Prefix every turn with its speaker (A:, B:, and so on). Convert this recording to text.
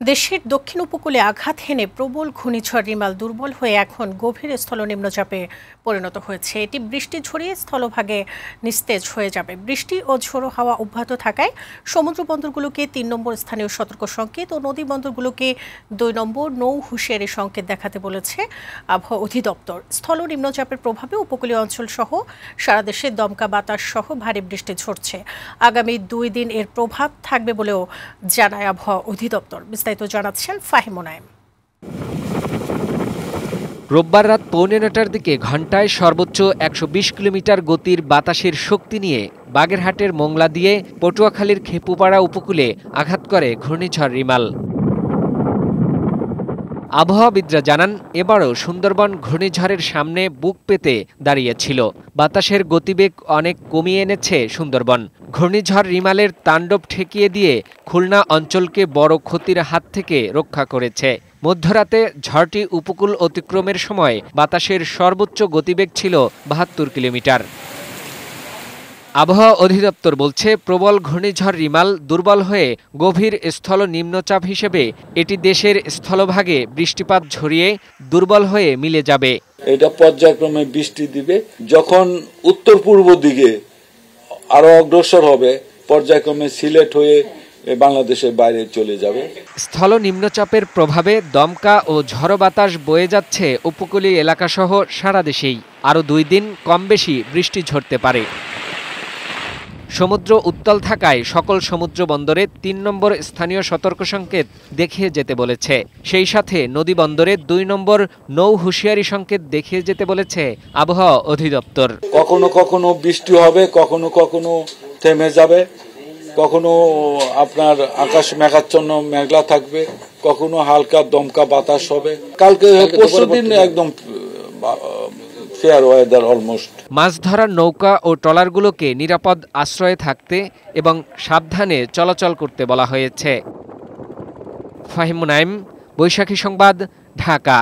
A: দেশের দক্ষিণ উপকূলে আঘাত হেনে প্রবল ঘূর্ণিঝড় রিমাল দুর্বল হয়ে এখন গভীর স্থলনিম্নচাপে পরিণত হয়েছে। এটি বৃষ্টি ঝরিয়ে স্থলভাগে নিস্তেজ হয়ে যাবে। বৃষ্টি ও ঝোড়ো হাওয়া অব্যাহত থাকায় সমুদ্র বন্দরগুলোকে ৩ নম্বর স্থানীয় সতর্ক সংকেত ও নদী বন্দরগুলোকে ২ নম্বর নৌ হুঁশিয়ারি সংকেত দেখাতে বলেছে আবহাওয়া অধিদপ্তর। স্থল নিম্নচাপের প্রভাবে উপকূলীয় অঞ্চল সহ সারা দেশে দমকা বাতাস সহ ভারী বৃষ্টি ঝরছে। আগামী ২ দিন এর প্রভাব থাকবে বলেও জানায় আবহাওয়া অধিদপ্তর। বিস্তারিত জানাচ্ছেন ফাহিম মুনায়েম।
B: রোববার রাত 9:45টার দিকে ঘণ্টায় সর্বোচ্চ 120 কিলোমিটার গতির বাতাসের শক্তি নিয়ে বাগেরহাটের মোংলা দিয়ে পটুয়াখালীর খেপুপাড়া উপকূলে আঘাত করে ঘূর্ণিঝড় রিমাল। আবহাওয়াবিদরা জানান, এবারও সুন্দরবন ঘূর্ণিঝড়ের সামনে বুক পেতে দাঁড়িয়েছিল। বাতাসের গতিবেগ অনেক কমিয়ে এনেছে সুন্দরবন। ঘূর্ণিঝড় রিমালের তাণ্ডব ঠেকিয়ে দিয়ে খুলনা অঞ্চলকে বড় ক্ষতির হাত থেকে রক্ষা করেছে। মধ্যরাতে ঝড়টি উপকূল অতিক্রমের সময় বাতাসের সর্বোচ্চ গতিবেগ ছিল 72 কিলোমিটার। আবহাওয়া অধিদপ্তর বলছে, প্রবল ঘূর্ণিঝড় রিমাল দুর্বল হয়ে গভীর স্থল নিম্নচাপ হিসেবে এটি দেশের স্থলভাগে বৃষ্টিপাত ঝরিয়ে দুর্বল হয়ে মিলে যাবে।
C: এটা পর্যায়ক্রমে বৃষ্টি দিবে, যখন উত্তর পূর্ব দিকে আরো অগ্রসর হবে পর্যায়ক্রমে সিলেট হয়ে বাংলাদেশের বাইরে চলে যাবে।
B: স্থল নিম্নচাপের প্রভাবে দমকা ও ঝড়ো বাতাস বয়ে যাচ্ছে উপকূলীয় এলাকাসহ সারা দেশেই। আরও 2 দিন কম বেশি বৃষ্টি ঝরতে পারে। সমুদ্র উত্তাল থাকায় সকল সমুদ্র বন্দরে ৩ নম্বর স্থানীয় সতর্ক সংকেত দেখিয়ে যেতে বলেছে। সেই সাথে নদী বন্দরে ২ নম্বর নৌ হুঁশিয়ারি সংকেত দেখিয়ে যেতে বলেছে আবহাওয়া অধিদপ্তর।
C: কখনো কখনো বৃষ্টি হবে, কখনো কখনো থেমে যাবে, কখনো আপনার আকাশ মেঘাচ্ছন্ন মেঘলা থাকবে, কখনো হালকা দমকা বাতাস হবে। কালকে পরশুদিন একদম ফেয়ার ওয়েদার অলমোস্ট।
B: মাছ ধরার নৌকা ও ট্রলারগুলোকে নিরাপদ আশ্রয়ে থাকতে এবং সাবধানে চলাচল করতে বলা হয়েছে। ফাহিম মুনায়েম, বৈশাখী সংবাদ, ঢাকা।